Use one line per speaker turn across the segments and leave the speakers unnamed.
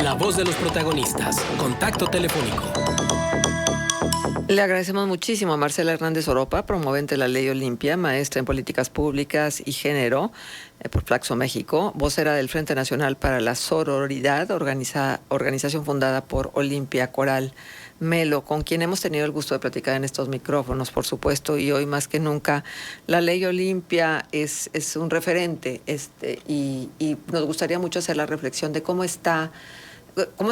La voz de los protagonistas. Contacto telefónico.
Le agradecemos muchísimo a Marcela Hernández Oropa, promovente de la Ley Olimpia, maestra en Políticas Públicas y Género por Flaxo México, vocera del Frente Nacional para la Sororidad, organización fundada por Olimpia Coral Melo, con quien hemos tenido el gusto de platicar en estos micrófonos, por supuesto, y hoy más que nunca la Ley Olimpia es un referente y nos gustaría mucho hacer la reflexión de cómo se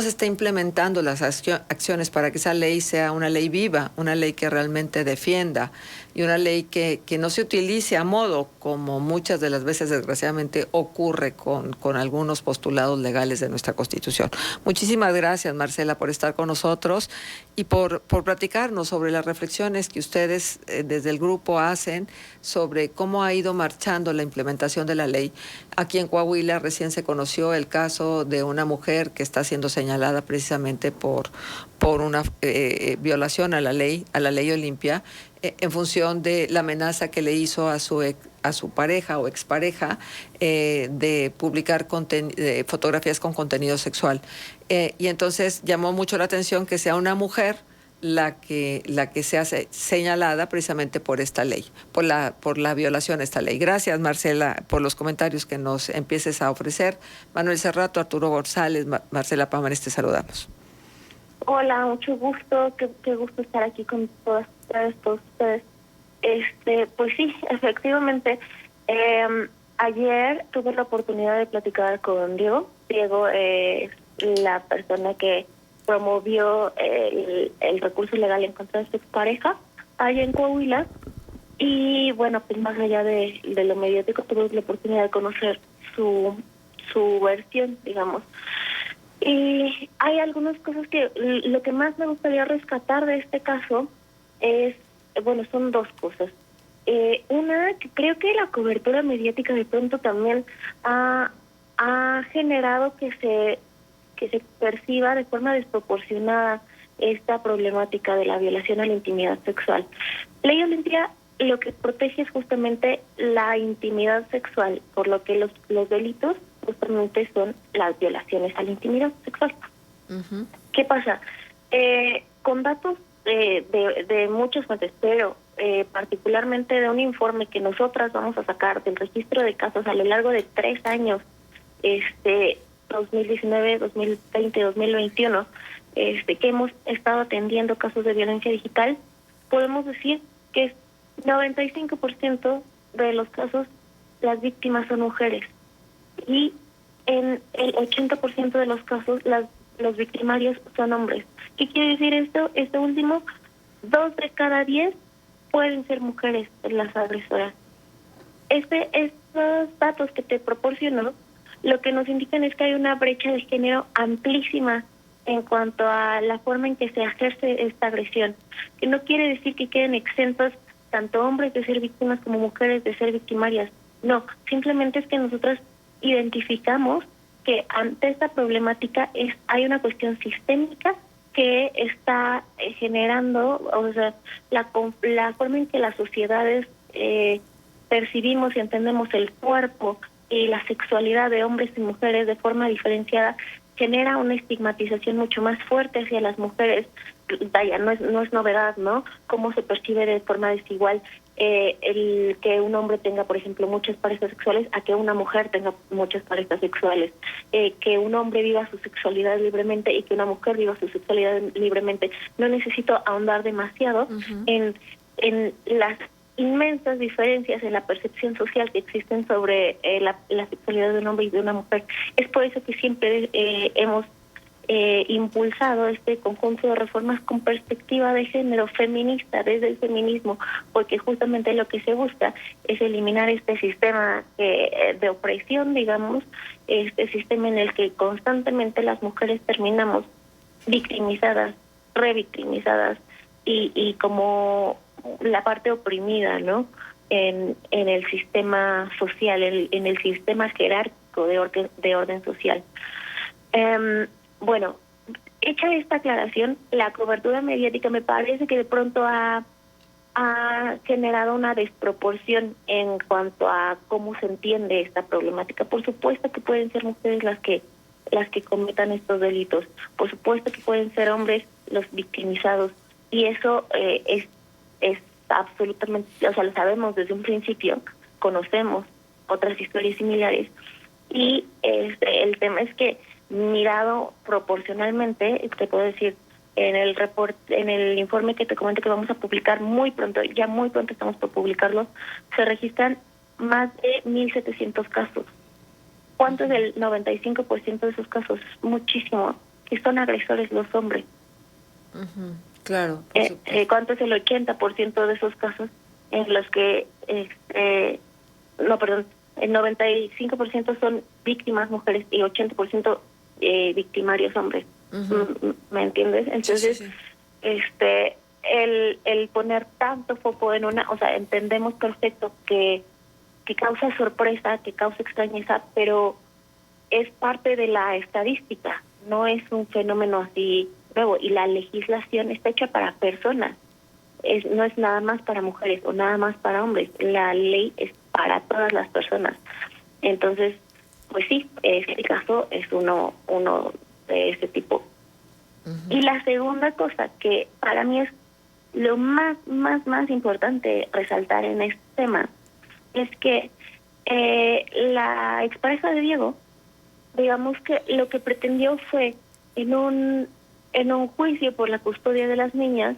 está implementando las acciones para que esa ley sea una ley viva, una ley que realmente defienda y una ley que no se utilice a modo, como muchas de las veces desgraciadamente ocurre con algunos postulados legales de nuestra Constitución. Muchísimas gracias, Marcela, por estar con nosotros y por platicarnos sobre las reflexiones que ustedes desde el grupo hacen sobre cómo ha ido marchando la implementación de la ley. Aquí en Coahuila recién se conoció el caso de una mujer que está siendo señalada precisamente por una violación a la ley Olimpia, en función de la amenaza que le hizo a su pareja o expareja de publicar fotografías con contenido sexual. Y entonces llamó mucho la atención que sea una mujer la que se hace señalada precisamente por esta ley, por la violación a esta ley. Gracias, Marcela, por los comentarios que nos empieces a ofrecer. Manuel Cerrato, Arturo González, Marcela Pámanes, te saludamos.
Hola, mucho gusto, qué gusto estar aquí con todos ustedes. Pues sí, efectivamente, ayer tuve la oportunidad de platicar con Diego. Diego es la persona que promovió el recurso legal en contra de su pareja allá en Coahuila. Y bueno, pues más allá de lo mediático, tuve la oportunidad de conocer su versión, digamos. Y hay algunas cosas que lo que más me gustaría rescatar de este caso son dos cosas. Una, que creo que la cobertura mediática de pronto también ha generado que se perciba de forma desproporcionada esta problemática de la violación a la intimidad sexual. Ley Olimpia lo que protege es justamente la intimidad sexual, por lo que los delitos justamente son las violaciones a la intimidad sexual. Uh-huh. ¿Qué pasa? Con datos de muchas fuentes, pero particularmente de un informe que nosotras vamos a sacar del registro de casos a lo largo de 3 años, 2019, 2020, 2021, que hemos estado atendiendo casos de violencia digital, podemos decir que 95% de los casos las víctimas son mujeres. Y en el 80% de los casos los victimarios son hombres. ¿Qué quiere decir esto? Esto último, 2 de cada 10 pueden ser mujeres las agresoras. Estos datos que te proporciono, lo que nos indican es que hay una brecha de género amplísima en cuanto a la forma en que se ejerce esta agresión, que no quiere decir que queden exentos tanto hombres de ser víctimas como mujeres de ser victimarias. No, simplemente es que nosotros identificamos que ante esta problemática hay una cuestión sistémica que está generando, o sea, la forma en que las sociedades percibimos y entendemos el cuerpo y la sexualidad de hombres y mujeres de forma diferenciada genera una estigmatización mucho más fuerte hacia las mujeres. Vaya, no es novedad, ¿no? Cómo se percibe de forma desigual el que un hombre tenga, por ejemplo, muchas parejas sexuales a que una mujer tenga muchas parejas sexuales, que un hombre viva su sexualidad libremente y que una mujer viva su sexualidad libremente. No necesito ahondar demasiado uh-huh. en las inmensas diferencias en la percepción social que existen sobre la sexualidad de un hombre y de una mujer. Es por eso que siempre hemos impulsado este conjunto de reformas con perspectiva de género feminista, desde el feminismo, porque justamente lo que se busca es eliminar este sistema de opresión, digamos, este sistema en el que constantemente las mujeres terminamos victimizadas, revictimizadas y como la parte oprimida, ¿no? En el sistema social, en el sistema jerárquico de orden social. Bueno, hecha esta aclaración, la cobertura mediática me parece que de pronto ha generado una desproporción en cuanto a cómo se entiende esta problemática. Por supuesto que pueden ser mujeres las que las que cometan estos delitos. Por supuesto que pueden ser hombres los victimizados, y eso es absolutamente, o sea, lo sabemos desde un principio, conocemos otras historias similares, y el tema es que mirado proporcionalmente, te puedo decir, en el informe que te comento que vamos a publicar muy pronto, ya muy pronto estamos por publicarlo, se registran más de 1,700 casos. ¿Cuánto es el 95% de esos casos? Muchísimo, que son agresores los hombres.
Claro.
¿Cuánto es el 80% de esos casos en los que, el 95% son víctimas mujeres y 80% victimarios hombres? ¿Me entiendes? Entonces,
Sí.
el poner tanto foco en una, o sea, entendemos perfecto que causa sorpresa, que causa extrañeza, pero es parte de la estadística, no es un fenómeno así nuevo, y la legislación está hecha para personas, no es nada más para mujeres o nada más para hombres, la ley es para todas las personas. Entonces, pues sí, este caso es uno de ese tipo. Y la segunda cosa que para mí es lo más importante resaltar en este tema es que la expareja de Diego, digamos que lo que pretendió fue en un juicio por la custodia de las niñas,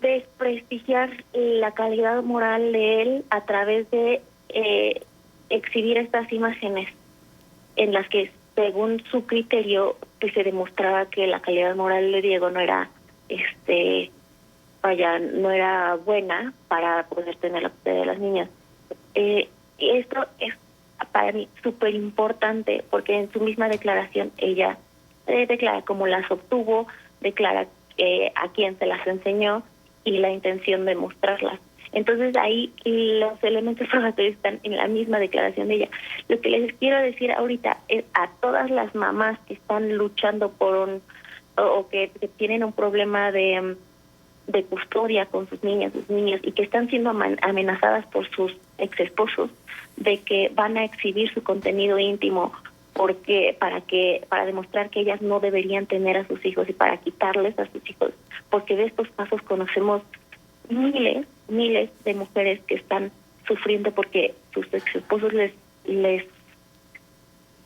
desprestigiar la calidad moral de él a través de exhibir estas imágenes en las que, según su criterio, pues se demostraba que la calidad moral de Diego no era no era buena para poder tener la custodia de las niñas. Y esto es para mí súper importante, porque en su misma declaración ella declara cómo las obtuvo, declara a quién se las enseñó y la intención de mostrarlas. Entonces ahí los elementos probatorios están en la misma declaración de ella. Lo que les quiero decir ahorita es a todas las mamás que están luchando por o que tienen un problema de custodia con sus niñas, sus niños, y que están siendo amenazadas por sus exesposos de que van a exhibir su contenido íntimo para demostrar que ellas no deberían tener a sus hijos y para quitarles a sus hijos, porque de estos casos conocemos miles de mujeres que están sufriendo porque sus exesposos les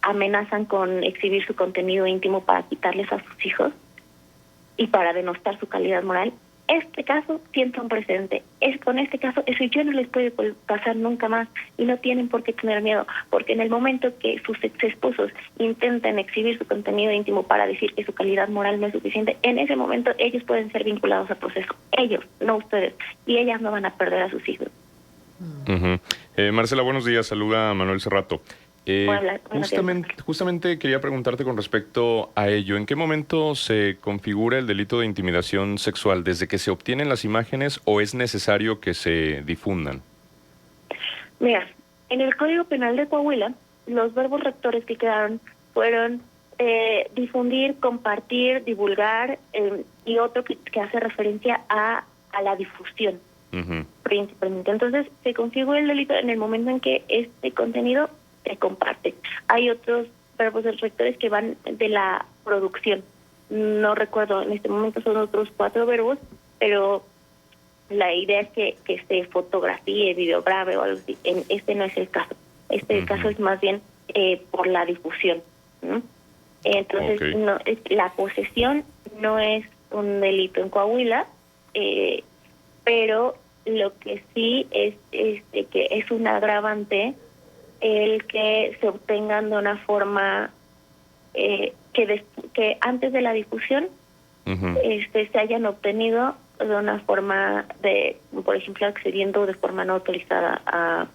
amenazan con exhibir su contenido íntimo para quitarles a sus hijos y para denostar su calidad moral. Este caso sienta un precedente. Con este caso, eso yo no les puede pasar nunca más, y no tienen por qué tener miedo, porque en el momento que sus exesposos intenten exhibir su contenido íntimo para decir que su calidad moral no es suficiente, en ese momento ellos pueden ser vinculados a proceso. Ellos, no ustedes. Y ellas no van a perder a sus hijos.
Marcela, buenos días. Saluda a Manuel Cerrato. Justamente quería preguntarte con respecto a ello. ¿En qué momento se configura el delito de intimidación sexual? ¿Desde que se obtienen las imágenes o es necesario que se difundan?
Mira, en el Código Penal de Coahuila, los verbos rectores que quedaron fueron difundir, compartir, divulgar, y otro que hace referencia a la difusión, principalmente. Entonces, se configura el delito en el momento en que este contenido se comparte. Hay otros verbos rectores que van de la producción. No recuerdo, en este momento son otros 4 verbos, pero la idea es que se fotografíe, videograve o algo así. Este no es el caso. Este caso es más bien por la difusión, ¿no? Entonces, no, la posesión no es un delito en Coahuila, pero lo que sí es que es un agravante el que se obtengan de una forma que antes de la difusión se hayan obtenido de una forma por ejemplo, accediendo de forma no autorizada a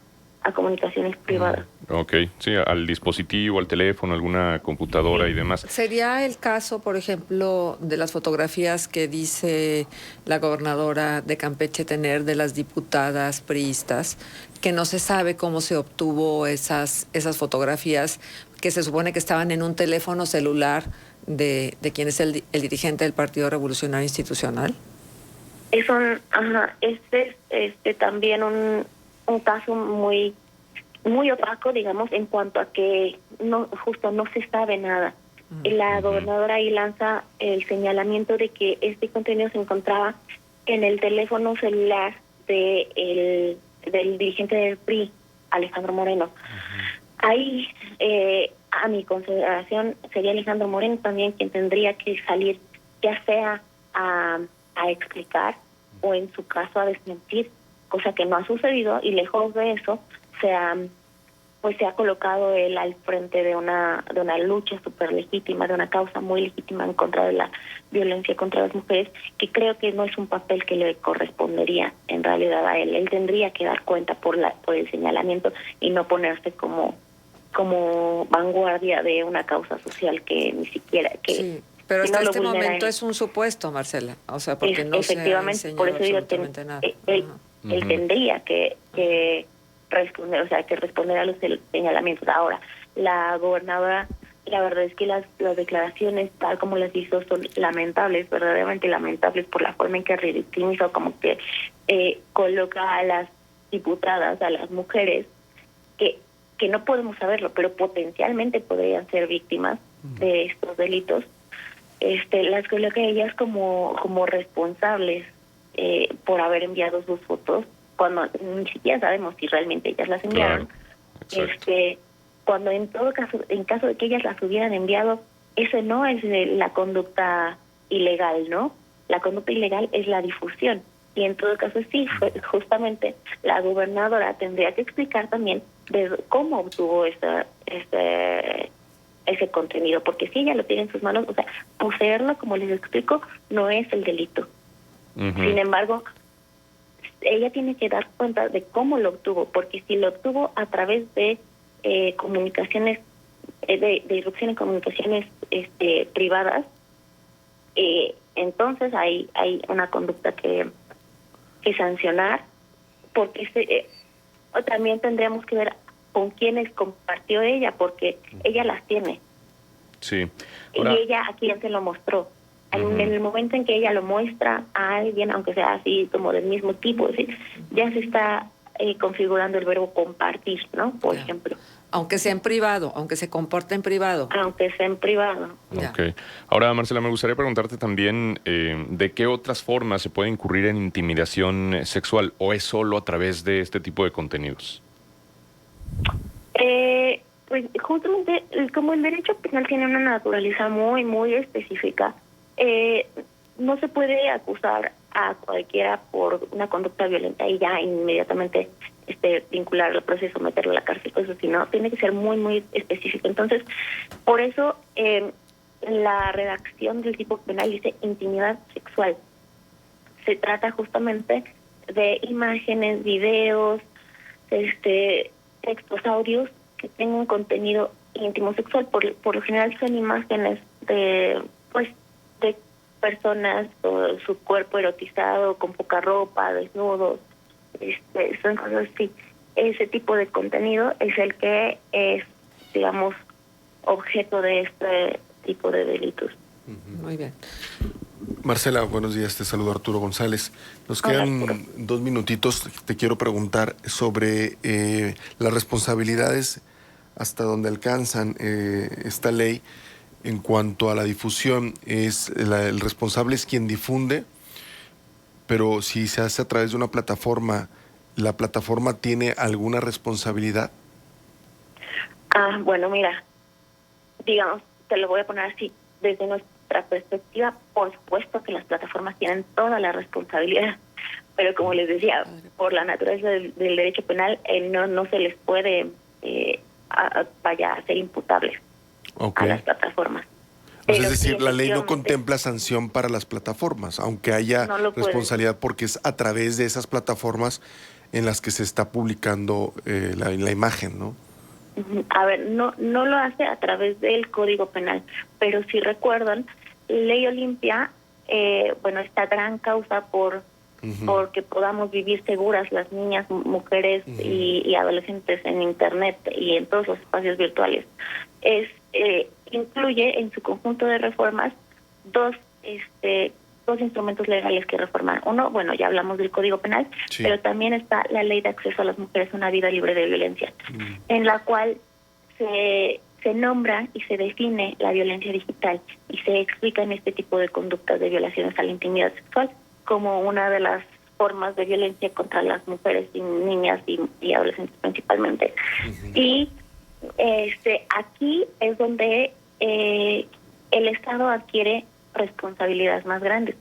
comunicaciones privadas.
Ok, sí, al dispositivo, al teléfono, alguna computadora y demás.
¿Sería el caso, por ejemplo, de las fotografías que dice la gobernadora de Campeche tener de las diputadas priistas, que no se sabe cómo se obtuvo esas fotografías, que se supone que estaban en un teléfono celular de quien es el dirigente del Partido Revolucionario Institucional?
Es también un caso muy muy opaco, digamos, en cuanto a que no se sabe nada. La gobernadora ahí lanza el señalamiento de que este contenido se encontraba en el teléfono celular del dirigente del PRI, Alejandro Moreno. Ahí, a mi consideración, sería Alejandro Moreno también quien tendría que salir, ya sea a explicar o en su caso a desmentir, cosa que no ha sucedido, y lejos de eso se ha colocado él al frente de una lucha súper legítima, de una causa muy legítima en contra de la violencia contra las mujeres, que creo que no es un papel que le correspondería en realidad a él. Él tendría que dar cuenta por el señalamiento y no ponerse como vanguardia de una causa social que ni siquiera...
Sí, pero hasta
no
este momento es un supuesto, Marcela, o sea, porque no se ha enseñado
por eso
absolutamente nada.
Él tendría que responder, o sea, que responder a los señalamientos. Ahora, la gobernadora, la verdad es que las declaraciones, tal como las hizo, son lamentables, verdaderamente lamentables, por la forma en que ridiculiza, como que coloca a las diputadas, a las mujeres, que no podemos saberlo, pero potencialmente podrían ser víctimas de estos delitos, las coloca a ellas como responsables por haber enviado sus fotos, cuando ni siquiera sabemos si realmente ellas las enviaron.
Claro,
cuando en caso de que ellas las hubieran enviado, eso no es la conducta ilegal, ¿no? La conducta ilegal es la difusión. Y en todo caso sí, justamente la gobernadora tendría que explicar también de cómo obtuvo ese contenido, porque si ella lo tiene en sus manos, o sea, poseerlo, como les explico, no es el delito. Sin embargo, ella tiene que dar cuenta de cómo lo obtuvo, porque si lo obtuvo a través de comunicaciones, de irrupción en comunicaciones privadas, entonces hay una conducta que sancionar, porque también tendríamos que ver con quiénes compartió ella, porque ella las tiene.
Sí. Ahora,
y ella a quién se lo mostró. En el momento en que ella lo muestra a alguien, aunque sea así como del mismo tipo, ¿sí?, ya se está configurando el verbo compartir, ¿no? Por ejemplo.
Aunque sea en privado, aunque se comporte en privado.
Aunque sea en privado.
Ok. Ahora, Marcela, me gustaría preguntarte también de qué otras formas se puede incurrir en intimidación sexual, o es solo a través de este tipo de contenidos.
Pues justamente como el derecho penal tiene una naturaleza muy, muy específica, no se puede acusar a cualquiera por una conducta violenta y ya inmediatamente vincular al proceso, meterlo a la cárcel, eso sí, no, tiene que ser muy, muy específico. Entonces, por eso la redacción del tipo penal dice intimidad sexual. Se trata justamente de imágenes, videos, textos, audios que tengan contenido íntimo sexual. Por lo general son imágenes de personas con su cuerpo erotizado, con poca ropa, desnudos, son cosas así. Ese tipo de contenido es el que es, digamos, objeto de este tipo de delitos.
Muy bien.
Marcela, buenos días, te saludo Arturo González. Nos quedan 2 minutitos. Te quiero preguntar sobre las responsabilidades, hasta donde alcanzan esta ley en cuanto a la difusión. El responsable es quien difunde, pero si se hace a través de una plataforma, ¿la plataforma tiene alguna responsabilidad?
Bueno, mira, digamos, te lo voy a poner así, desde nuestra perspectiva, por supuesto que las plataformas tienen toda la responsabilidad, pero como les decía, por la naturaleza del derecho penal, no se les puede ser imputables a las plataformas.
Pues es decir, la ley no contempla sanción para las plataformas, aunque haya responsabilidad, porque es a través de esas plataformas en las que se está publicando la imagen, ¿no?
A ver, no lo hace a través del Código Penal, pero si recuerdan, Ley Olimpia, esta gran causa porque podamos vivir seguras las niñas, mujeres y adolescentes en Internet y en todos los espacios virtuales, incluye en su conjunto de reformas 2 dos instrumentos legales que reformar. Uno, bueno, ya hablamos del Código Penal,
Sí.
pero también está la Ley de Acceso a las Mujeres a una Vida Libre de Violencia, en la cual se nombra y se define la violencia digital y se explican este tipo de conductas de violaciones a la intimidad sexual como una de las formas de violencia contra las mujeres y niñas y adolescentes principalmente. Y aquí es donde el Estado adquiere responsabilidades más grandes,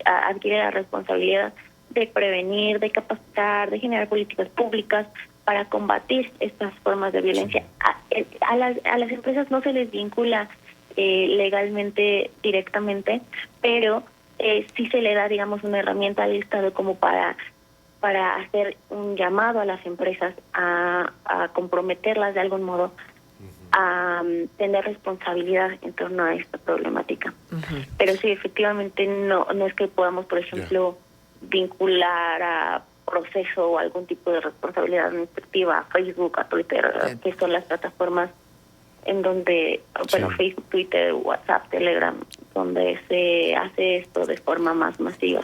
adquiere la responsabilidad de prevenir, de capacitar, de generar políticas públicas para combatir estas formas de violencia. A las empresas no se les vincula legalmente directamente, pero sí se le da, digamos, una herramienta al Estado como para hacer un llamado a las empresas a comprometerlas de algún modo a tener responsabilidad en torno a esta problemática. Pero sí, efectivamente no es que podamos, por ejemplo, vincular a proceso o algún tipo de responsabilidad administrativa a Facebook, a Twitter, que son las plataformas en donde, bueno, Facebook, Twitter, WhatsApp, Telegram, donde se hace esto de forma más masiva.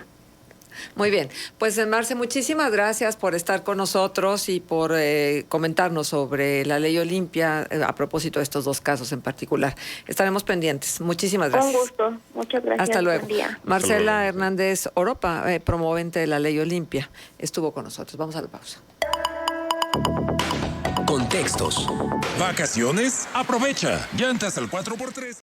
Muy bien, pues Marce, muchísimas gracias por estar con nosotros y por comentarnos sobre la ley Olimpia a propósito de estos dos casos en particular. Estaremos pendientes. Muchísimas gracias.
Con gusto, muchas gracias.
Hasta luego.
Buen día.
Marcela Hernández Oropa, promovente de la ley Olimpia, estuvo con nosotros. Vamos a la pausa.
Contextos.
¿Vacaciones? Aprovecha. Llantas al 4x3.